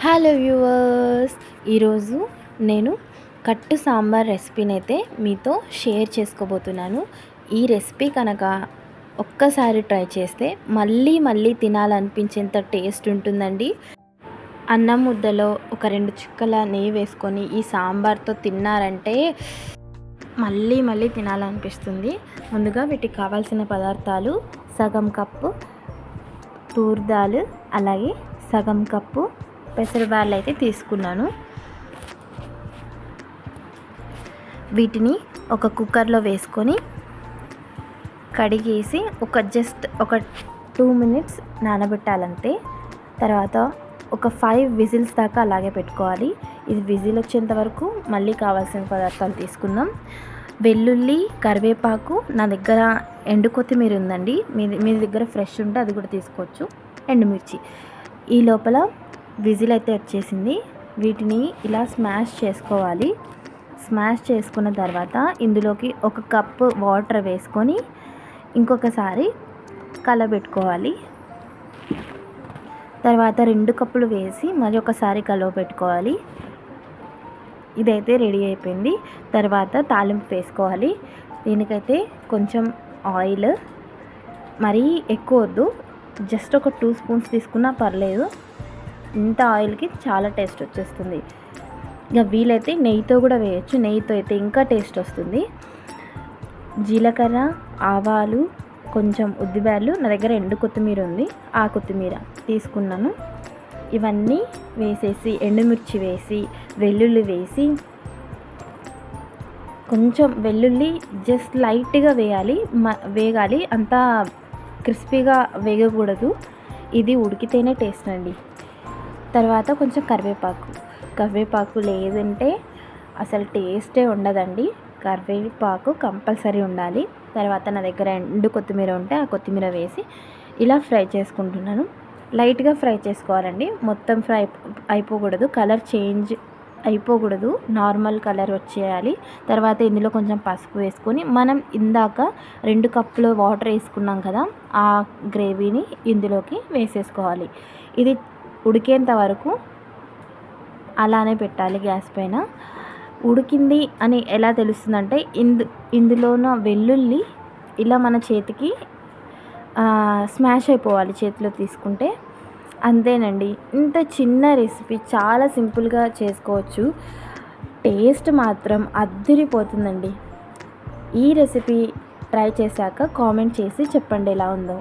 Hello viewers, ఈరోజు నేను కట్టు సాంబార్ రెసిపీని అయితే మీతో షేర్ చేసుకోబోతున్నాను. ఈ రెసిపీ కనుక ఒక్కసారి ట్రై చేస్తే మళ్ళీ మళ్ళీ తినాలనిపించేంత టేస్ట్ ఉంటుందండి. అన్నం ముద్దలో ఒక 2 చుక్కల నెయ్యి వేసుకొని ఈ సాంబార్తో తిన్నారంటే మళ్ళీ మళ్ళీ తినాలనిపిస్తుంది. ముందుగా వీటికి కావాల్సిన పదార్థాలు: సగం కప్పు తూర్ దాల్, అలాగే సగం కప్పు పెసరబ్యాళ్ళు అయితే తీసుకున్నాను. వీటిని ఒక కుక్కర్లో వేసుకొని కడిగేసి జస్ట్ ఒక 2 మినిట్స్ నానబెట్టాలంతే. తర్వాత ఒక 5 విజిల్స్ దాకా అలాగే పెట్టుకోవాలి. ఇది విజిల్ వచ్చేంత వరకు మళ్ళీ కావాల్సిన పదార్థాలు తీసుకుందాం. వెల్లుల్లి, కరివేపాకు, నా దగ్గర ఎండు కొత్తిమీర ఉందండి. మీ దగ్గర ఫ్రెష్ ఉంటే అది కూడా తీసుకోవచ్చు. ఎండుమిర్చి. ఈ లోపల విజిల్ అయితే వచ్చేసింది. వీటిని ఇలా స్మాష్ చేసుకోవాలి. స్మాష్ చేసుకున్న తర్వాత ఇందులోకి 1 కప్పు వాటర్ వేసుకొని ఇంకొకసారి కలబెట్టుకోవాలి. తర్వాత 2 కప్పులు వేసి మరి ఒకసారి కలబెట్టుకోవాలి. ఇదైతే రెడీ అయిపోయింది. తర్వాత తాలింపు వేసుకోవాలి. దీనికైతే కొంచెం ఆయిల్, మరీ ఎక్కువ వద్దు, జస్ట్ ఒక 2 స్పూన్స్ తీసుకున్నా పర్లేదు. ఇంత ఆయిల్కి చాలా టేస్ట్ వచ్చేస్తుంది. ఇక వీలైతే నెయ్యితో కూడా వేయచ్చు. నెయ్యితో అయితే ఇంకా టేస్ట్ వస్తుంది. జీలకర్ర, ఆవాలు, కొంచెం ఉద్దిబ్యాళ్ళు, నా దగ్గర ఎండు కొత్తిమీర ఉంది, ఆ కొత్తిమీర తీసుకున్నాను. ఇవన్నీ వేసేసి ఎండుమిర్చి వేసి వెల్లుల్లి వేసి, కొంచెం వెల్లుల్లి జస్ట్ లైట్గా వేగాలి, అంతా క్రిస్పీగా వేగకూడదు. ఇది ఉడికితేనే టేస్ట్ అండి. తర్వాత కొంచెం కరివేపాకు లేదంటే అసలు టేస్టే ఉండదండి. కరివేపాకు కంపల్సరీ ఉండాలి. తర్వాత నా దగ్గర ఎండు కొత్తిమీర ఉంటే ఆ కొత్తిమీర వేసి ఇలా ఫ్రై చేసుకుంటున్నాను. లైట్గా ఫ్రై చేసుకోవాలండి, మొత్తం ఫ్రై అయిపోకూడదు, కలర్ చేంజ్ అయిపోకూడదు, నార్మల్ కలర్ వచ్చేయాలి. తర్వాత ఇందులో కొంచెం పసుపు వేసుకొని మనం ఇందాక 2 కప్పులు వాటర్ వేసుకున్నాం కదా, ఆ గ్రేవీని ఇందులోకి వేసేసుకోవాలి. ఇది ఉడికేంత వరకు అలానే పెట్టాలి గ్యాస్ పైన. ఉడికింది అని ఎలా తెలుస్తుందంటే ఇందులోన వెల్లుల్లి ఇలా మన చేతికి స్మాష్ అయిపోవాలి చేతిలో తీసుకుంటే. అంతేనండి. ఇంత చిన్న రెసిపీ చాలా సింపుల్గా చేసుకోవచ్చు. టేస్ట్ మాత్రం అద్దిరిపోతుందండి. ఈ రెసిపీ ట్రై చేశాక కామెంట్ చేసి చెప్పండి ఎలా ఉందో.